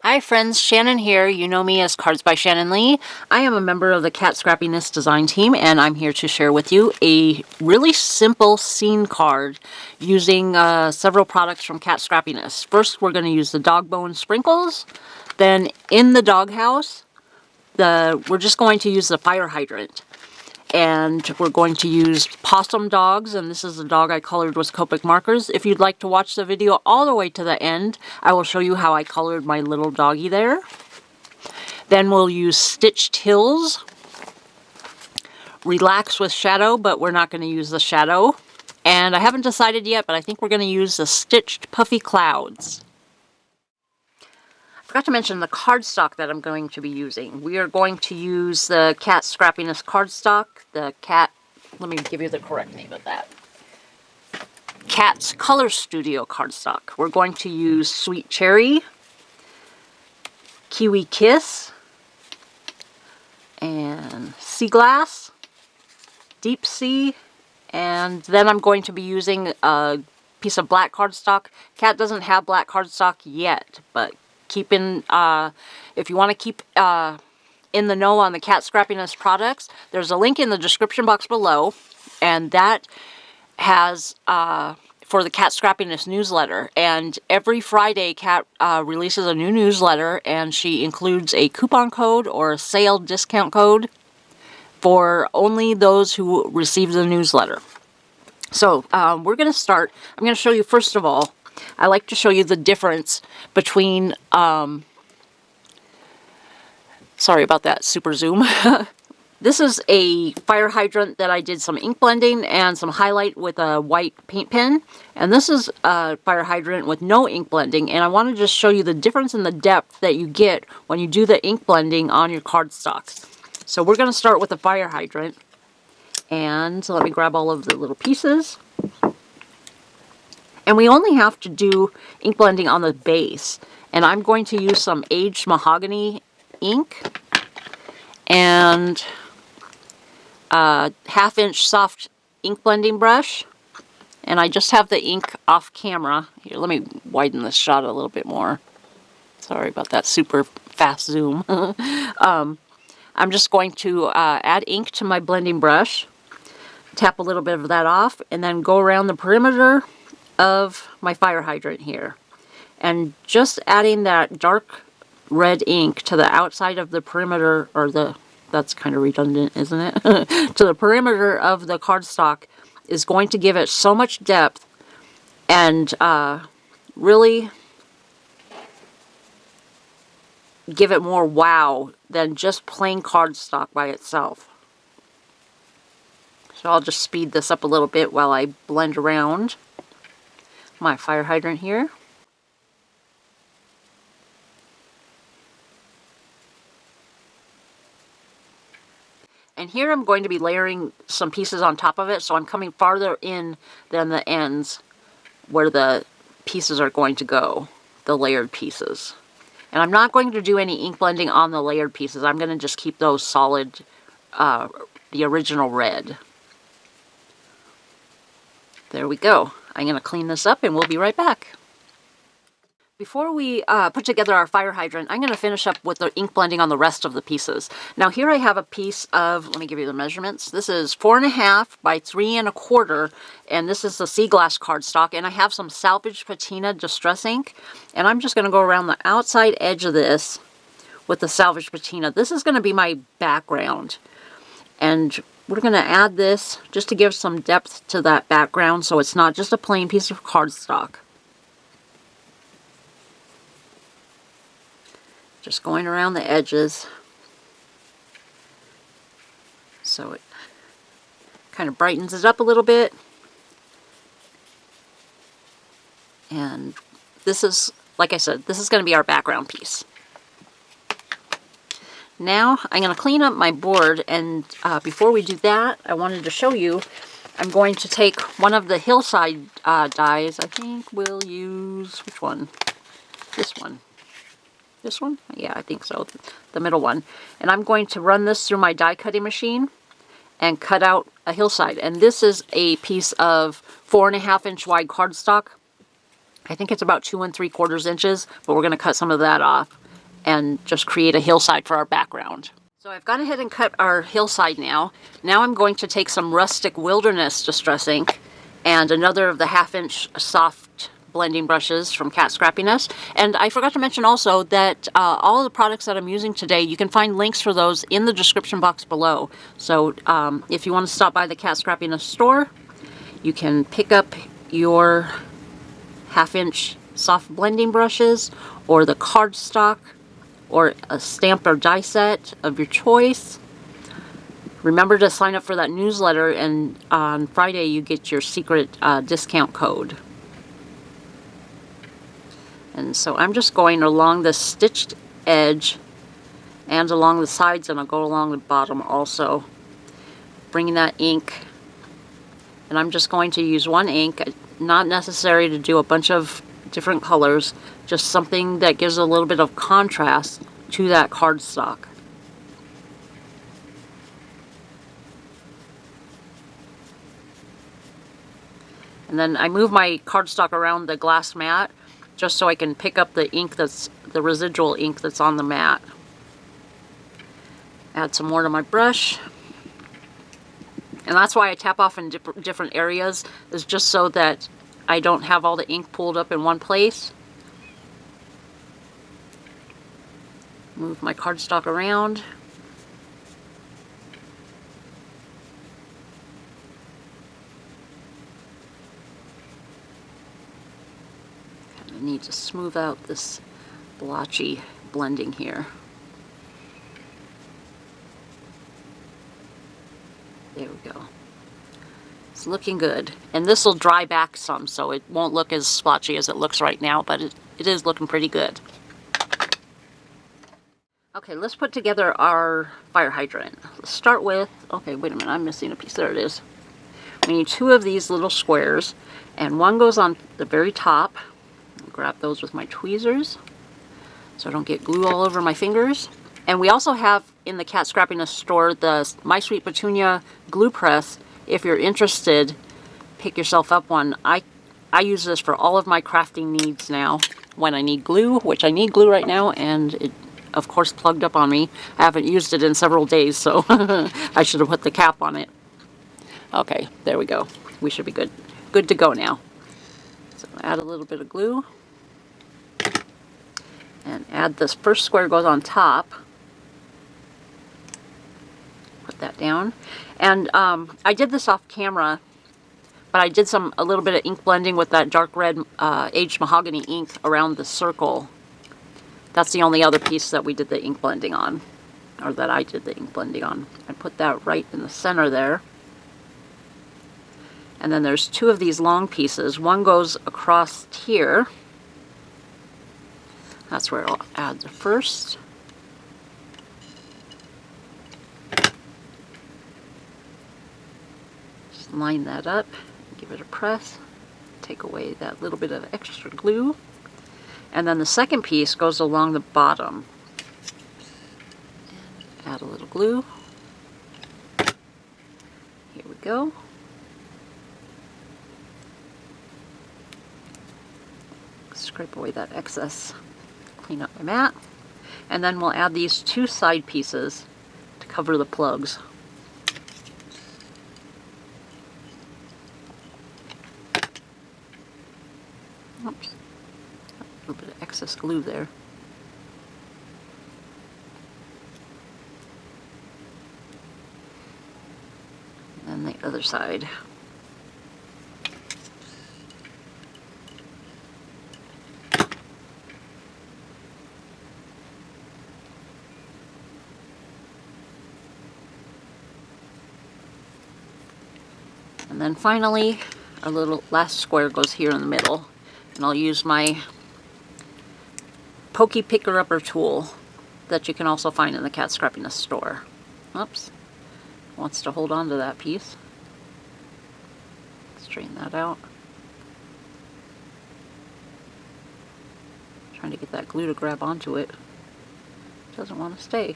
Hi friends, Shannon here. You know me as Cards by Shannon Lee. I am a member of the Kat Scrappiness design team, and I'm here to share with you a really simple scene card using several products from Kat Scrappiness. First, we're going to use the dog bone sprinkles. Then in the doghouse, we're just going to use the fire hydrant. And we're going to use possum dogs, and this is the dog I colored with Copic markers. If you'd like to watch the video all the way to the end, I will show you how I colored my little doggy there. Then we'll use stitched hills, relax with shadow, but we're not going to use the shadow. And I haven't decided yet, but I think we're going to use the stitched puffy clouds. I forgot to mention the cardstock that I'm going to be using. We are going to use the Kat Scrappiness cardstock, let me give you the correct name of that. Kat's Color Studio cardstock. We're going to use Sweet Cherry, Kiwi Kiss, and Sea Glass, Deep Sea, and then I'm going to be using a piece of black cardstock. Kat doesn't have black cardstock yet, but if you want to keep in the know on the Kat Scrappiness products, there's a link in the description box below, and that has for the Kat Scrappiness newsletter. And every Friday, Kat releases a new newsletter, and she includes a coupon code or a sale discount code for only those who receive the newsletter. So we're going to start. I'm going to show you, first of all, I like to show you the difference between, sorry about that super zoom. This is a fire hydrant that I did some ink blending and some highlight with a white paint pen. And this is a fire hydrant with no ink blending. And I want to just show you the difference in the depth that you get when you do the ink blending on your cardstocks. So we're going to start with the fire hydrant. And so let me grab all of the little pieces. And we only have to do ink blending on the base. And I'm going to use some aged mahogany ink and a 1/2 inch soft ink blending brush. And I just have the ink off camera. Here, let me widen this shot a little bit more. Sorry about that super fast zoom. I'm just going to add ink to my blending brush, tap a little bit of that off, and then go around the perimeter of my fire hydrant here. And just adding that dark red ink to the outside of the perimeter, or that's kind of redundant, isn't it? To the perimeter of the cardstock is going to give it so much depth and really give it more wow than just plain cardstock by itself. So I'll just speed this up a little bit while I blend around my fire hydrant here. And here I'm going to be layering some pieces on top of it, so I'm coming farther in than the ends where the pieces are going to go, the layered pieces. And I'm not going to do any ink blending on the layered pieces. I'm going to just keep those solid, the original red. There we go. I'm going to clean this up and we'll be right back. Before we put together our fire hydrant, I'm going to finish up with the ink blending on the rest of the pieces. Now here I have a piece of, let me give you the measurements. This is 4.5 by 3 1/4, and this is the sea glass cardstock, and I have some salvage patina distress ink, and I'm just going to go around the outside edge of this with the salvage patina. This is going to be my background, and we're going to add this just to give some depth to that background so it's not just a plain piece of cardstock. Just going around the edges so it kind of brightens it up a little bit. And this is, like I said, this is going to be our background piece. Now I'm going to clean up my board, and before we do that, I wanted to show you, I'm going to take one of the hillside dies. I think we'll use, which one? This one. This one? Yeah, I think so. The middle one. And I'm going to run this through my die cutting machine and cut out a hillside. And this is a piece of 4.5 inch wide cardstock. I think it's about 2 3/4 inches, but we're going to cut some of that off. and just create a hillside for our background. So I've gone ahead and cut our hillside now. Now I'm going to take some Rustic Wilderness Distress ink and another of the 1/2" soft blending brushes from Kat Scrappiness. And I forgot to mention also that all of the products that I'm using today, you can find links for those in the description box below. So if you want to stop by the Kat Scrappiness store, you can pick up your 1/2" soft blending brushes or the cardstock or a stamp or die set of your choice. Remember to sign up for that newsletter, and on Friday you get your secret discount code. And so I'm just going along the stitched edge and along the sides, and I'll go along the bottom also, bringing that ink. And I'm just going to use one ink, not necessary to do a bunch of different colors, just something that gives a little bit of contrast to that cardstock. And then I move my cardstock around the glass mat just so I can pick up the ink that's the residual ink that's on the mat. Add some more to my brush. And that's why I tap off in different areas, is just so that I don't have all the ink pulled up in one place. Move my cardstock around. I need to smooth out this blotchy blending here. There we go. It's looking good. And this will dry back some, so it won't look as splotchy as it looks right now, but it is looking pretty good. Okay, let's put together our fire hydrant. Let's start with, okay, wait a minute, I'm missing a piece. There it is. We need 2 of these little squares, and one goes on the very top. I'll grab those with my tweezers so I don't get glue all over my fingers. And we also have in the Kat Scrappiness store the My Sweet Petunia glue press. If you're interested, pick yourself up one. I use this for all of my crafting needs now. When I need glue, which I need glue right now, and it of course plugged up on me. I haven't used it in several days, so I should have put the cap on it. Okay, there we go. We should be good to go now. So add a little bit of glue and add this first square goes on top. Put that down. And I did this off camera, but I did a little bit of ink blending with that dark red aged mahogany ink around the circle. That's the only other piece that we did the ink blending on, or that I did the ink blending on. I put that right in the center there. And then there's 2 of these long pieces. One goes across here. That's where I'll add the first. Just line that up, give it a press, take away that little bit of extra glue. And then the second piece goes along the bottom. Add a little glue. Here we go. Scrape away that excess. Clean up my mat. And then we'll add these 2 side pieces to cover the plugs. Oops. A little bit of excess glue there. And then the other side. And then finally, our little last square goes here in the middle. And I'll use my pokey picker-upper tool that you can also find in the Kat Scrappiness store. Oops. Wants to hold on to that piece. Straighten that out. Trying to get that glue to grab onto it. Doesn't want to stay.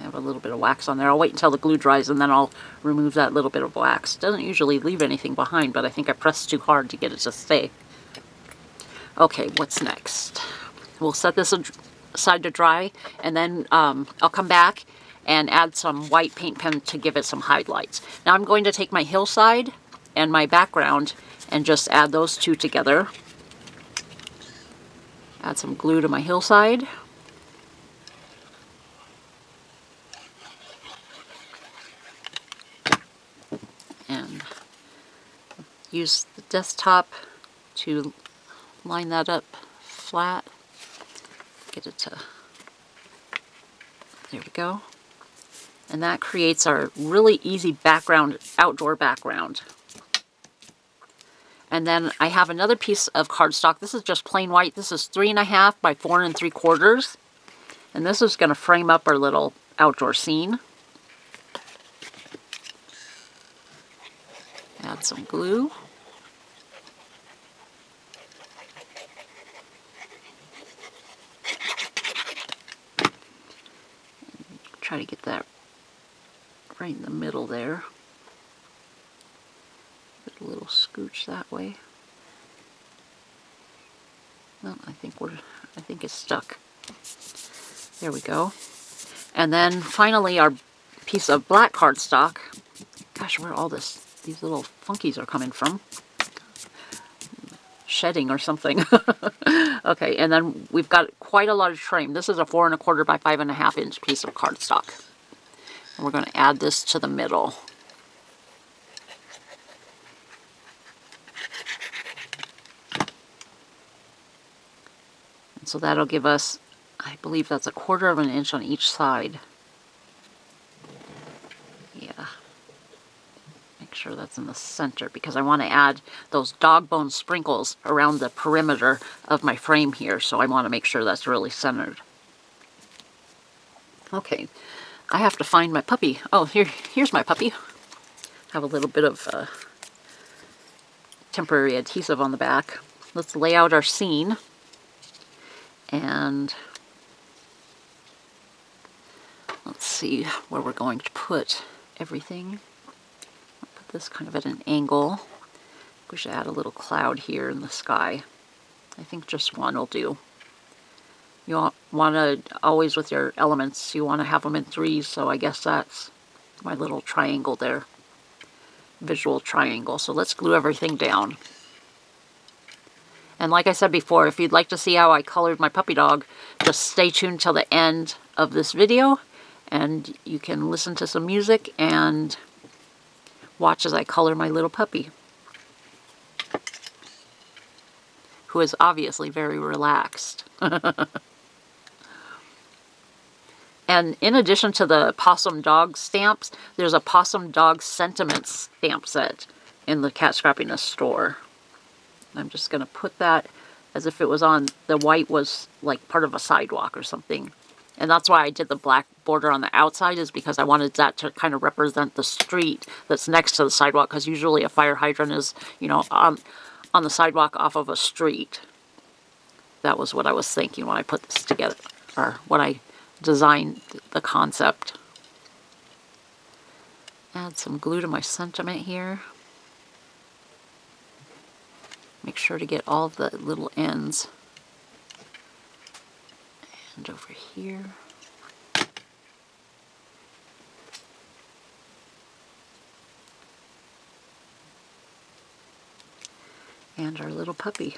Have a little bit of wax on there. I'll wait until the glue dries and then I'll remove that little bit of wax. Doesn't usually leave anything behind, but I think I pressed too hard to get it to stay. Okay, what's next? We'll set this aside to dry, and then I'll come back and add some white paint pen to give it some highlights. Now I'm going to take my hillside and my background and just add those two together. Add some glue to my hillside. And use the desktop to line that up flat. Get it to, there we go. And that creates our really easy background, outdoor background. And then I have another piece of cardstock. This is just plain white. This is 3.5 by 4 3/4. And this is going to frame up our little outdoor scene. Add some glue. Try to get that right in the middle there. Put a little scooch that way. No, I think it's stuck. There we go. And then finally our piece of black cardstock. Gosh, where all these little funkies are coming from. Shedding or something. Okay, and then we've got quite a large frame. This is a 4 1/4 by 5.5 inch piece of cardstock. And we're going to add this to the middle. And so that'll give us, I believe that's 1/4 inch on each side. Yeah. Make sure that's in the center because I want to add those dog bone sprinkles around the perimeter of my frame here, so I want to make sure that's really centered. Okay, I have to find my puppy. Oh, here's my puppy. Have a little bit of temporary adhesive on the back. Let's lay out our scene, and let's see where we're going to put everything. This kind of at an angle. We should add a little cloud here in the sky. I think just one will do. You want to, always with your elements, you want to have them in 3s, so I guess that's my little triangle there. Visual triangle. So let's glue everything down. And like I said before, if you'd like to see how I colored my puppy dog, just stay tuned till the end of this video, and you can listen to some music and watch as I color my little puppy, who is obviously very relaxed. And in addition to the possum dog stamps, there's a possum dog sentiment stamp set in the Kat Scrappiness store. I'm just going to put that as if it was on, the white was like part of a sidewalk or something. And that's why I did the black border on the outside, is because I wanted that to kind of represent the street that's next to the sidewalk, because usually a fire hydrant is, you know, on the sidewalk off of a street. That was what I was thinking when I put this together, or when I designed the concept. Add some glue to my sentiment here. Make sure to get all of the little ends. And over here. And our little puppy.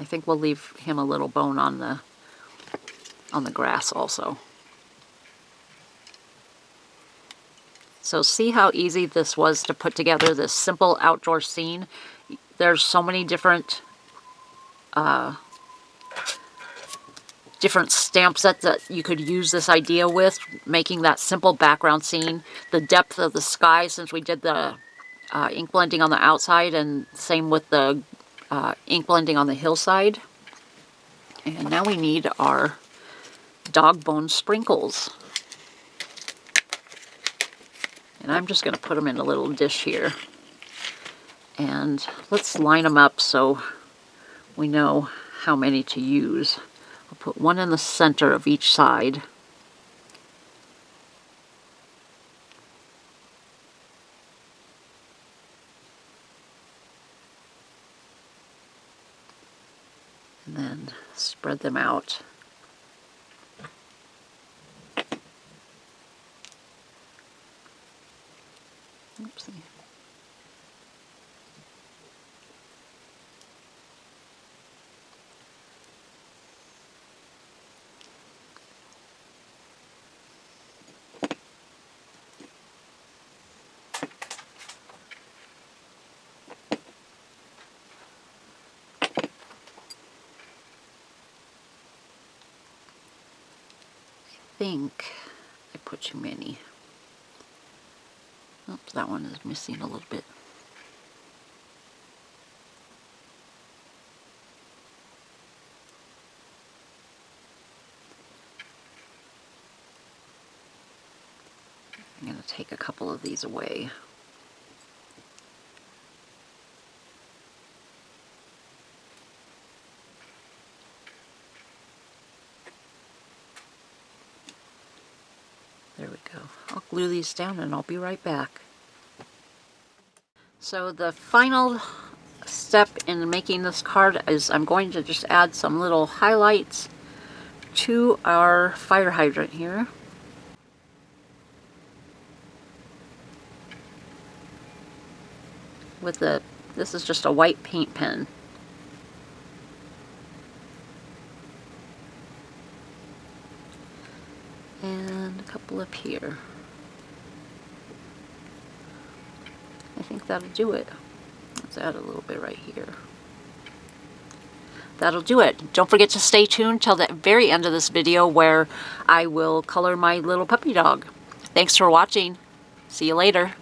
I think we'll leave him a little bone on the grass also. So see how easy this was to put together, this simple outdoor scene. There's so many different stamp sets that you could use this idea with, making that simple background scene. The depth of the sky, since we did the ink blending on the outside, and same with the ink blending on the hillside. And now we need our dog bone sprinkles. And I'm just going to put them in a little dish here. And let's line them up so we know how many to use. I'll put one in the center of each side. And then spread them out. Oopsie. I think I put too many. Oops, that one is missing a little bit. I'm going to take a couple of these away. There we go. I'll glue these down and I'll be right back. So the final step in making this card is I'm going to just add some little highlights to our fire hydrant here. This is just a white paint pen. And a couple up here. I think that'll do it. Let's add a little bit right here. That'll do it. Don't forget to stay tuned till the very end of this video where I will color my little puppy dog. Thanks for watching. See you later.